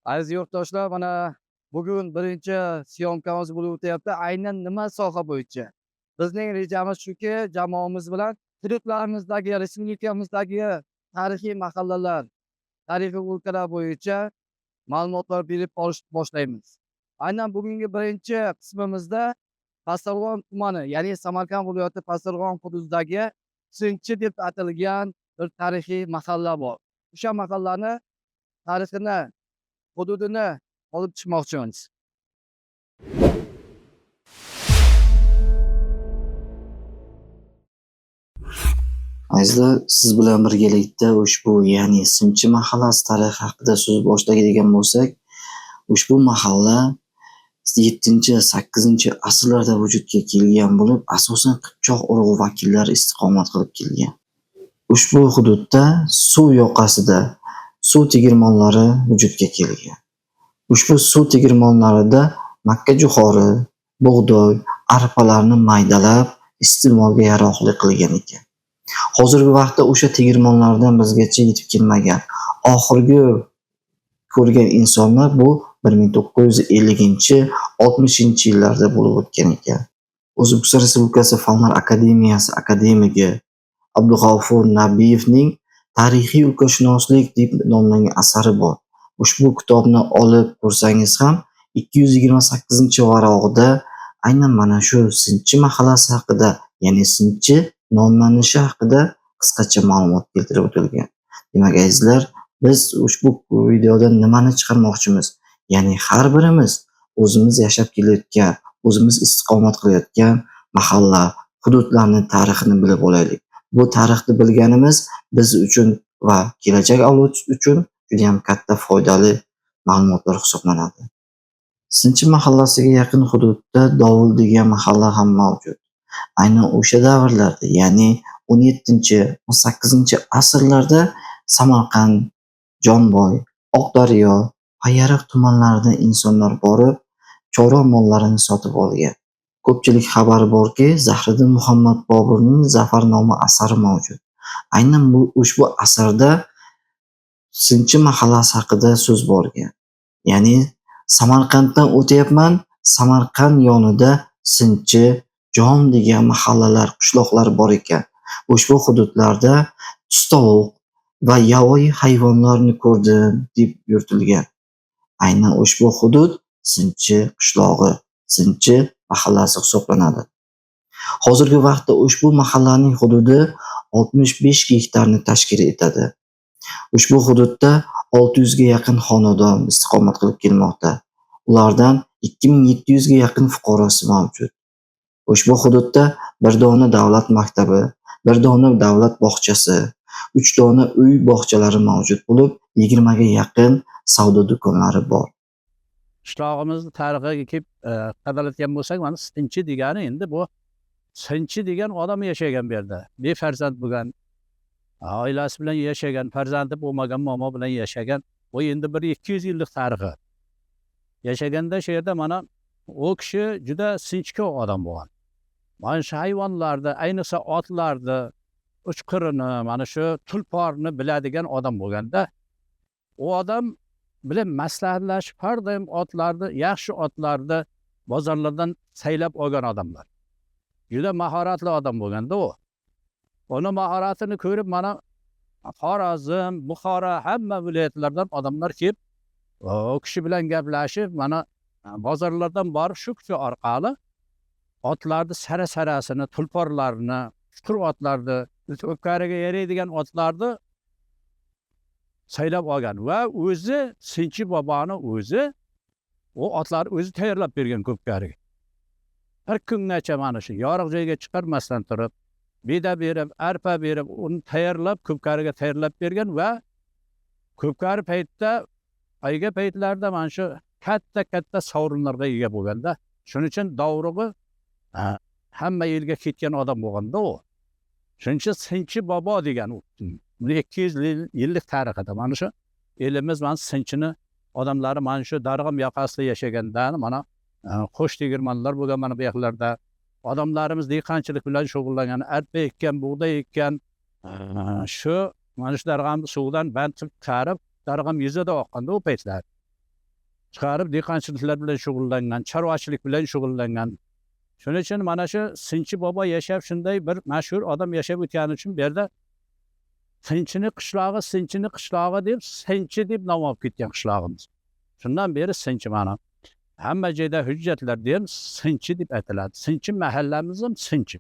Aziz yurtdoshlar, mana bugun birinchi syomkamiz bo'lib o'tyapti. Aynan nima soha bo'yicha? Bizning rejamiz shuki, jamoamiz bilan hududlarimizdagi, respublikamizdagi tarixiy mahallalar, tarixiy o'lkalar bo'yicha ma'lumotlar berib boshlaymiz. Aynan bugungi birinchi qismimizda Pastdarg'om tumani, ya'ni Samarqand viloyati Pastdarg'om hududidagi Sinchi deb atalgan bir tarixiy mahalla bor. O'sha mahallani tarixini, hududini olib chiqmoqchimiz. Azizlar, siz bilan birgalikda ushbu, ya'ni Sinchi mahallasi tarixi haqida so'z boshladigan bo'lsak, ushbu mahalla 7-8 asrlarda vujudga kelgan bo'lib, asosan Qipchoq urug'i vakillari istiqomat qilib kelgan. Ushbu hududda suv yoqasida suv tegirmonlari vujudga kelgan. Ushbu suv tegirmonlarida makkajo'xori, bug'doy, arpalarni maydalab iste'molga yaroqli qilgan ekan. Hozirgi vaqtda o'sha tegirmonlardan bizgacha yetib kelmagan. Oxirgi ko'rgan insonlar bu 1950-60 yillarda bo'lib o'tgan ekan. O'zbekiston Respublikasi Fanlar akademiyasi akademigi Abdug'ofur Nabiyevning Tarixiy ulkashunoslik deb nomlangan asari bor. Ushbu kitobni olib ko'rsangiz ham 228-varog'ida aynan mana shu Sinchi mahallasi haqida, ya'ni Sinchi nomlanishi haqida qisqacha ma'lumot keltirib o'tilgan. Demak, azizlar, biz ushbu videodan nimani chiqarmoqchimiz? Ya'ni har birimiz o'zimiz yashab kelayotgan, o'zimiz istiqomat qilayotgan mahalla, hududlarni tarixini bilib olaylik. Bu tarixni bilganimiz biz uchun va kelajak avlod uchun juda ham katta foydali ma'lumotlar hisoblanadi. Sinchi mahallasiga yaqin hududda Dovul degan mahalla ham mavjud. Aynan o'sha davrlarda, ya'ni 17-18 asrlarda Samarqand, Jonboy, Oqdaryo, Payariq tumanlaridan insonlar borib, chorva mollarini sotib olgan. Ko'pchilik xabari borki, Zahriddin Muhammad Boburning Zafarnoma asari mavjud. Aynan ushbu asarda Sinchi mahallasi haqida so'z borgan. Ya'ni Samarqanddan o'tyapman, Samarqand yonida Sinchi, Jon degan mahallalar, qishloqlar bor ekan. Ushbu hududlarda tustovuq va yovvoyi hayvonlarni ko'rdim deb yuritilgan. Aynan ushbu hudud Sinchi qishlog'i, Sinchi mahallasi hisoblanadi. Hozirgi vaqtda ushbu mahallaning hududi 65 gektarni tashkil etadi. Ushbu hududda 600 ga yaqin xonadon istiqomat qilib kelmoqda. Ulardan 2700 ga yaqin fuqarosi mavjud. Ushbu hududda bir dona davlat maktabi, bir dona davlat bog'chasi, 3 dona uy bog'chalari mavjud bo'lib, 20 ga yaqin savdo do'konlari bor. Qishlog'imizni tarixiga kelib qadalayotgan bo'lsak, mana Sinchi degani endi bu Sinchi degan odam yashagan bu yerda. Befarzand bo'lgan, oilasi bilan yashagan, farzandi bo'lmagan momo bilan yashagan. Bu endi bir 200 yillik tarixi. Yashaganda shu yerda mana u kishi juda sinchkov odam bo'lgan. Mana shu hayvonlarni, ayniqsa otlarni, uchqirini, mana shu tulporni biladigan odam bo'lganda, u odam bilan maslahatlashib har doim otlarni, yaxshi otlarni bozorlardan saylab olgan odamlar. Juda mahoratli odam bo'lganda u. Uni mahoratini ko'rib mana Xorazm, Buxoro hamma viloyatlardan odamlar kelib, u kishi bilan gaplashib, mana bozorlardan borib shu kishi orqali otlarni sara-sarasini, tulporlarni, chuqur otlarni, o'pkariga yaraydigan otlarni saylab olgan va o'zi Sinchi boboni o'zi u otlarni o'zi tayyorlab bergan ko'pkariga. Bir kungacha mana shu yorug' joyga chiqarmasdan turib, beda berib, arpa berib, uni tayyorlab ko'pkariga tayyorlab bergan va ko'pkari paytda ayga paytlarda mana shu katta sovrinlarga ega bo'lganda, shuning uchun dovrug'i hamma yilga ketgan odam bo'lganda u. Shuning uchun Sinchi bobo degan u. 200 yillik tarixida mana shu elimiz mana Sinchini odamlari mana shu Darg'am yoqasida yashagandan mana qo'sh tegirmonlar bo'lgan mana bu yoqlarda odamlarimiz dehqonchilik bilan shug'ullangan, arpa ekkan, bug'doy ekkan, shu mana shu Darg'am suvidan band chiqarib, Darg'am yuzida oqqanda u paytlar. chiqarib dehqonchiliklar bilan shug'ullangan, chorvachilik bilan shug'ullangan. Shuning uchun mana shu Sinchi bobo yashab shunday bir mashhur odam yashab o'tgani uchun bu yerda Sinchini qishlog'i deb Sinchi deb nom olib ketgan qishlog'imiz. Shundan beri Sinchi mana. Hamma joyda hujjatlarda ham Sinchi deb aytiladi. Sinchi mahallamiz ham Sinchi.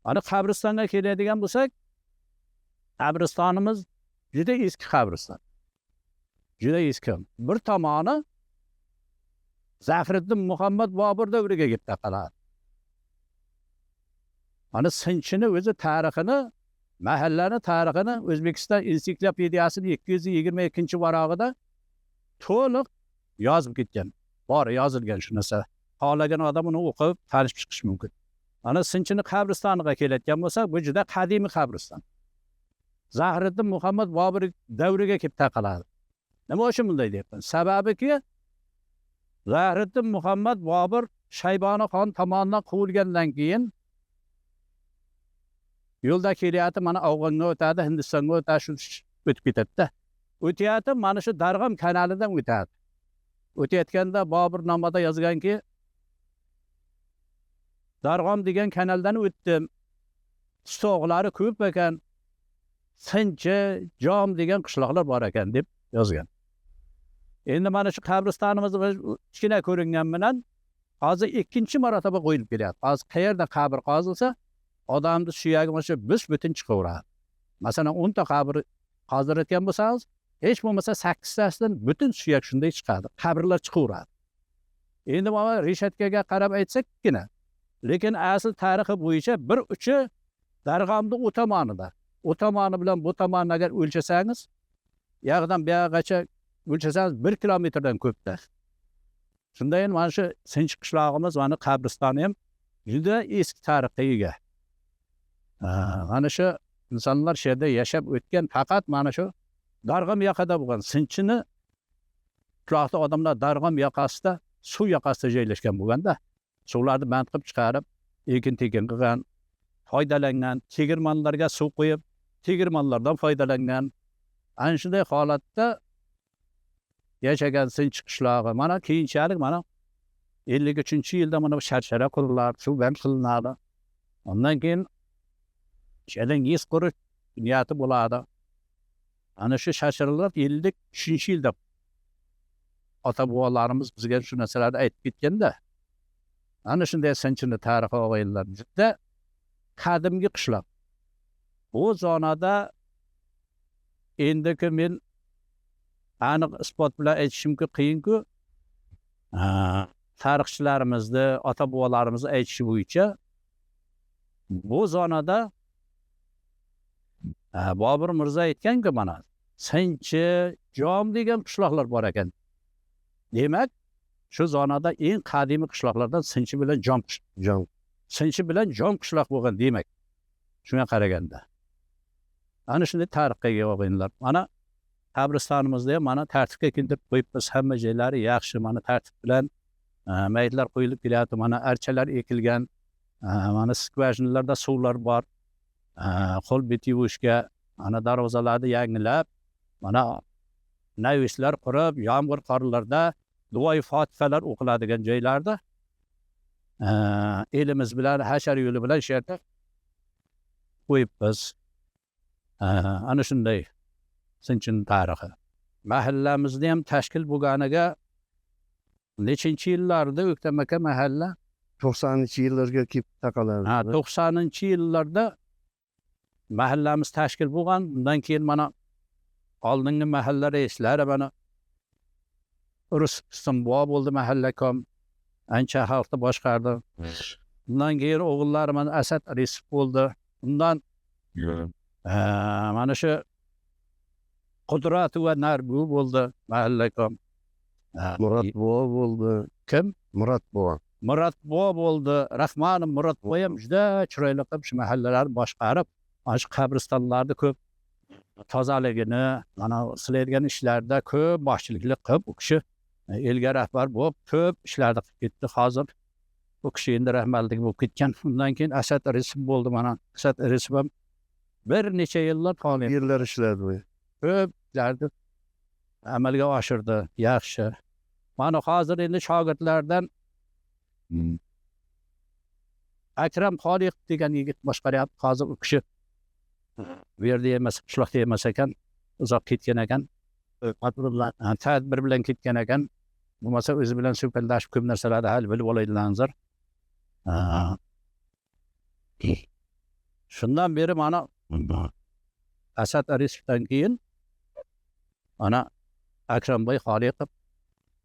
Mana qabristonga keladigan bo'lsak, qabristonimiz juda eski qabriston. Juda eski. Bir tomoni Zafiriddin Muhammad Bobur davriga kelib taqaladi. Mana Sinchini o'zi tarixini, mahallani tarixini O'zbekiston ensiklopediyasining 222-varog'ida to'liq yozib ketgan. Bor yozilgan shu narsa. Xohlagan odam uni o'qib, tanishib chiqish mumkin. Ana Sinchini qabristoniga kelayotgan bo'lsa, bu juda qadimiy qabriston. Zahiriddin Muhammad Bobur davriga kelib taqaladi. Nima uchun bunday deyapman? Sababiki Zahiriddin Muhammad Bobur Shaybonixon tomonidan quvilgandan keyin yo'lda kelyapti, mana Afg'onga o'tadi, Hindistonga o'tadi, shu o'tib ketadi-da. O'tyapti, mana shu Darg'am kanalidan o'tadi. O'tayotganda Bobur nomada yozganki, Darg'am degan kanaldan o'tdim. Stoqlari ko'p ekan. Sinchi, Jom degan qishloqlar bor ekan deb yozgan. Endi mana shu qabristonimiz kichkina ko'ringan bilan hozir ikkinchi marotaba qo'yilib kelyapti. Hozir qayerda qabr qozilsa, odamning suyagi mana shu butun chiqaveradi. Masalan, 10 ta qabr hozirlatgan bo'lsangiz, hech bo'lmasa 8 tasidan butun suyak shunday chiqadi. Qabrlar chiqaveradi. Endi mana reshatkaga qarab aytsakkina, lekin asl tarixi bo'yicha bir uchi Darg'amning u tomonida. O tomoni bilan bu tomonni agar o'lchasangiz, yoqdan bu yoqqacha o'lchasangiz 1 kilometrdan ko'pda. Shunday mana shu Sinchi qishlog'imiz, mana qabristoni ham juda eski tarixga ega. Mana shu insonlar shu yerda yashab o'tgan, faqat mana shu Darg'am yoqada bo'lgan. Sinchini qishloqda odamlar Darg'am yoqasida, suv yoqasida joylashgan bo'lganda, suvlarni band qilib chiqarib, ekin-tekin qilgan, foydalangan, tegirmonlarga suv qo'yib, tegirmonlardan foydalangan. Ana shunday holatda yashagan Sinchi qishlog'i. Mana keyinchalik mana 53-yilda mana bu sharshara quriladi, suv band qilinadi. Ondan keyin Shalangiz qurish niyati bo'ladi. Ana shu sharsharalar 53-yilda ota-bobolarimiz bizga shu narsalarni aytib ketganda, ana shunday Sinchini tarixi o'g'aylar juda qadimgi qishloq. Bu zonada endiki men aniq isbot bilan aytishimga qiyin-ku, tarixchilarimizni, ota-bobolarimizni aytishi bo'yicha bu zonada Bobur Mirzo aytgan-ku, mana Sinchi, Jom degan qishloqlar bor ekan. Demak, shu zonada eng qadimiy qishloqlardan Sinchi bilan Jom. Sinchi bilan Jom qishloq bo'lgan demak. Shunga qaraganda. Ana shunday tarixga ega o'g'inlar. Mana qabristonimizda ham mana tartibga keltirib qo'yibmiz, hamma joylari yaxshi, mana tartib bilan mayitlar qo'yilib kelyapti, mana archalar ekilgan, mana skvajinlarda suvlar bor. Qo'l bet yuvishga, mana darvozalarni yangilab, mana navislar qurib, yomg'ir qorlarda duoyi fotihalar o'qiladigan joylarda elimiz bilan, hashar yo'li bilan shu yerda qo'yibmiz. Ana shunday Sinchini tarixi. Mahallamizni ham tashkil bo'lganiga nechinchi yillarda O'ktam aka mahalla 90-yillarga kelib taqaladi. 90-yillarda mahallamiz tashkil bo'lgan. Undan keyin mana oldingi mahalla reislari mana Urus Istinbo bo'ldi, mahallakom ancha xalqni boshqardi. Undan keyin o'g'illari mana Asad Risif bo'ldi. Undan mana shu Qudrat va Narbu bo'ldi, mahallakom. Murat buva bo'ldi. Kim? Murat buva. Murat buva bo'ldi. Rahmonov Murat buva ham juda chiroyli qilib shu mahallalarni boshqarib, mana shu qabristonlarni ko'p tozaligini, mana qilayotgan ishlarda ko'p boshchiliklik qilib, u kishi elga rahbar bo'lib, ko'p ishlarni qilib ketdi. Hozir u kishi endi rahmatlik bo'lib ketgan. Undan keyin Asad Risif bo'ldi, mana Asad Risif ham bir necha yillar faoliyat Yillar ishladi bu. ko'p ishlarni amalga oshirdi. Yaxshi. Mana hozir endi shogirdlardan Akram Xoliq degan yigit boshqaryapti. Hozir u kishi bu yerda emas, qishloqda emas ekan, uzoq ketgan ekan. Tadbir bilan ketgan ekan. Bo'lmasa o'zi bilan suhbatlashib ko'p narsalarni hal bilib oladiganlar. Shundan beri mana Asad Arisovdan keyin mana Akramboy Xoliqov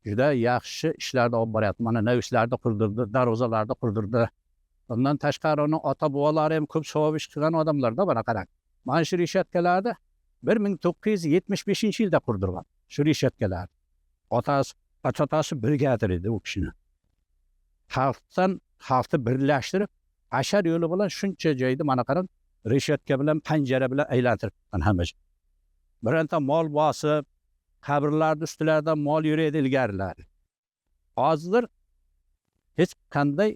juda yaxshi ishlarni olib boryapti. Mana navishlarni qurdirdi, darvozalarni qurdirdi. Bundan tashqari uni ota-bobolari ham ko'p savob ish qilgan odamlarda mana qarang. Mana shu reshatkalarni 1975-yilda qurdirgan. Shu reshatkalar. Otasi brigadir edi u kishini. Xalqni birlashtirib, ashar yo'li bilan shuncha joyda mana qarang, reshatka bilan, panjara bilan aylantirib hamma joy. Bironta mol bosib, qabrlarning ustilaridan mol yuraydi ilgarilar. Hozir hech qanday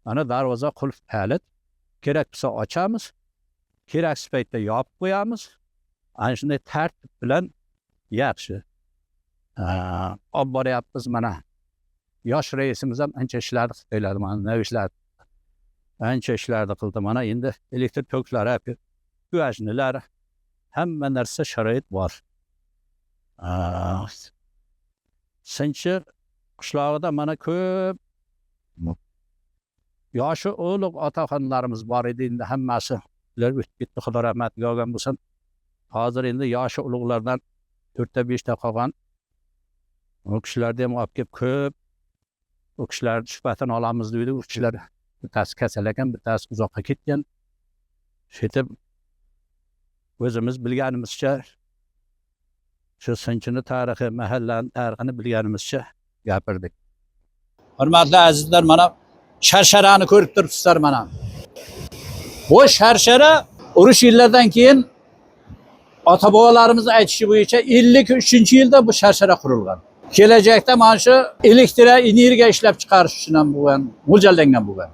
mana darvoza qulf kalit, kerak bo'lsa ochamiz, keraksiz paytda yopib qo'yamiz. Ana shunday tartib bilan yaxshi olib boryapmiz mana. Yosh raisimiz ham ancha ishlarni qildi, mana navishlar ancha ishlarni qildi. Mana endi elektr toklari, quyoshnilar, hamma narsa sharoit bor. Sinchi qishlog'ida mana ko'p yoshi ulug' otaxonlarimiz bor edi. Endi hammasi ular o'tib ketdi, Xudo rahmatiga olgan bo'lsin. Hozir endi yoshi ulug'lardan 4-5 ta qolgan. O kishilarni ham olib kelib ko'p o kishilar suhbatini olamiz deydi. U kishilar bittasi kasal ekan, bittasi uzoqqa ketgan. Shetib o'zimiz bilganimizcha shu Sinchini tarixi, mahallani tarixini bilganimizcha gapirdik. Hurmatli azizlar, mana sharsharani ko'rib turibsizlar mana. Bu sharshara urush yillaridan keyin ota-bobolarimiz aytishi bo'yicha 53-yilda bu sharshara qurilgan. Kelajakda mana shu elektr energiya ishlab chiqarish uchun ham bo'lgan, mo'ljallangan bo'lgan.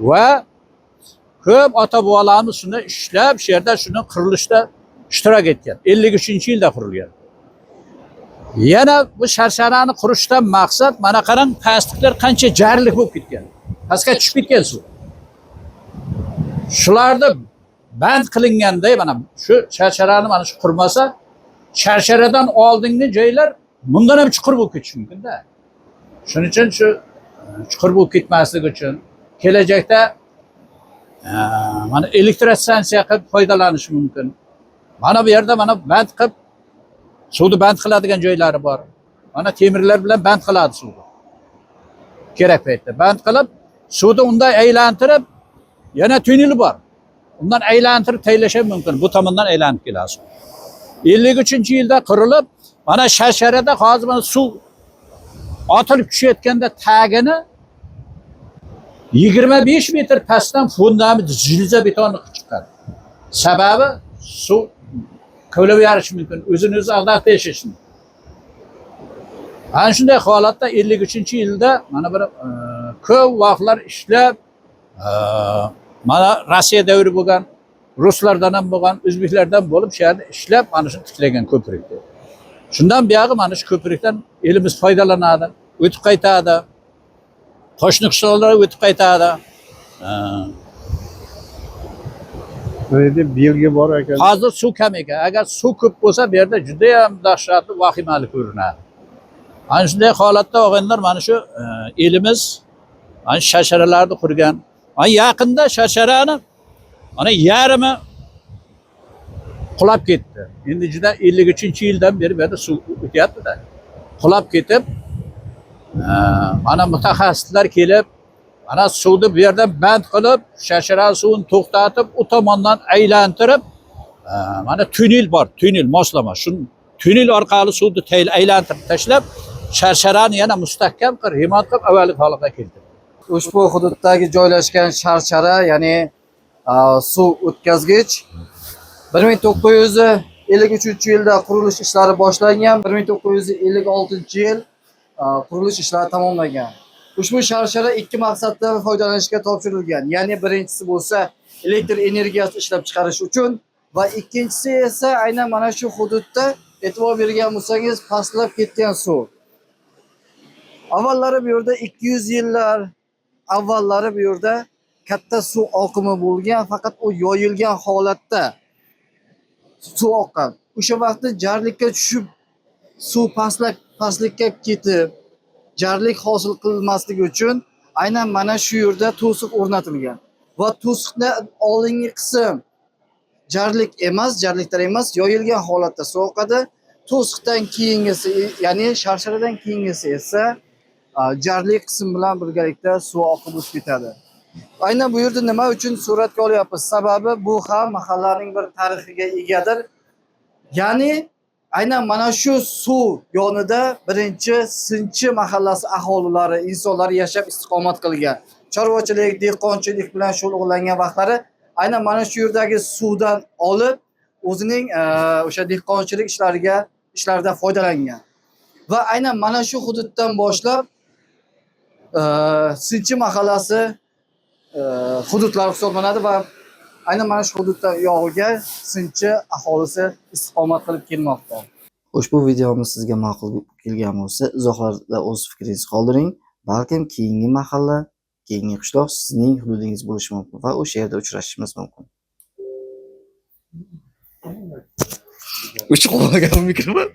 Va ko'p ota-bobolarimiz shuni ishlab, shu yerda shuni qurilishda ishtirok etgan. 53-yilda qurilgan. Yana bu sharsharani qurishdan maqsad mana qarang, pastliklar qancha jarlik bo'lib ketgan. Pastga tushib ketgan suv. Shularni band qilinganday mana shu sharsharani mana shu qurmasa, sharsharadan oldingi joylar bundan ham chuqur bo'lib ketishi mumkin-da. Shuning uchun shu chuqur bo'lib ketmasligi uchun kelajakda mana elektrostansiya qilib foydalanish mumkin. Mana bu yerda mana band qilib suvni band qiladigan joylari bor. Mana temirlar bilan band qiladi suvni. Kerak paytda band qilib, suvni unday aylantirib, yana tunneli bor. Undan aylantirib taylash ham mumkin. Bu tomondan aylanib keladi. 53-yilda qurilib, mana sharsharada hozir mana suv otilib tushayotganda tagini 25 metr pastdan fundament jilza betonni chiqqan. Sababi suv ko'lab yarishi mumkin, o'zini o'zi aldab tashishi. Ana shunday holatda 53-yilda mana bir ko'p vaqtlar ishlab mana Rossiya davri bo'lgan, ruslardan ham bo'lgan, o'zbeklardan bo'lib shu yerda ishlab mana shu tiklagan ko'prikni. Shundan buyog'i mana shu ko'prikdan elimiz foydalanadi, o'tib qaytadi. Qo'shni qishloqlar o'tib qaytadi. Böyle bilgi bor ekan. Hozir suv kam ekan. Agar suv ko'p bo'lsa, bu yerda juda ham dahshatli, vahimali ko'rinadi. Ana shunday holatda o'g'inlar mana shu elimiz ana sharsharalarni qurgan. Ana yaqinda sharsharani ana yarimi qulab ketdi. Endi juda 53-yildan beri bu yerda suv o'tyapti-da. Qulab ketib, mana mutaxassislar kelib, ana suvni bu yerda band qilib, sharshara suvini to'xtatib, u tomondan aylantirib, mana tunnel bor, tunnel moslama. Shu tunnel orqali suvni aylantirib tashlab, sharsharani yana mustahkam qilib, remont qilib, avvalgi holatiga keltirdi. Ushbu hududdagi joylashgan sharshara, ya'ni suv o'tkazgich 1953-yilda qurilish ishlari boshlangan, 1956-yil qurilish ishlari tamomlangan. Ushbu sharshara ikki maqsadda foydalanishga topshirilgan. Ya'ni birinchisi bo'lsa elektr energiyasi ishlab chiqarish uchun va ikkinchisi esa aynan mana shu hududda e'tibor bergan bo'lsangiz pastlab ketgan suv. Avvallari bu yerda 200 yillar avvallari bu yerda katta suv oqimi bo'lgan, faqat u yoyilgan holatda suv oqqan. O'sha vaqtda jarlikka tushib, suv pastlikka ketib, jarlik hosil qilmasligi uchun aynan mana shu yerda to'siq o'rnatilgan. Va to'siqni oldingi qism jarlik emas, jarliklar emas, yoyilgan holatda suv oqadi. To'siqdan keyingisi, ya'ni sharsharadan keyingisi esa jarlik qism bilan birgalikda suv oqib o'tib ketadi. Aynan bu yerda nima uchun suratga olyapmiz? Sababi bu ham mahallaning bir tarixiga egadir. Ya'ni aynan mana shu suv yonida birinchi Sinchi mahallasi aholilari, insonlar yashab istiqomat qilgan. Chorvachilik, dehqonchilik bilan shug'ullangan vaqtlari aynan mana shu yerdagi suvdan olib o'zining o'sha dehqonchilik ishlarida foydalangan. Va aynan mana shu hududdan boshlab Sinchi mahallasi hududlar hisoblanadi va aynan mana shu hududdan uyog'iga Sinchi aholisi istiqomat qilib kelmoqda. Ushbu videomiz sizga ma'qul kelgan bo'lsa, izohlarda o'z fikringizni qoldiring. Balkim keyingi mahalla, keyingi qishloq sizning hududingiz bo'lishi mumkin va o'sha yerda uchrashishimiz mumkin. Uch qolgan mikrofon.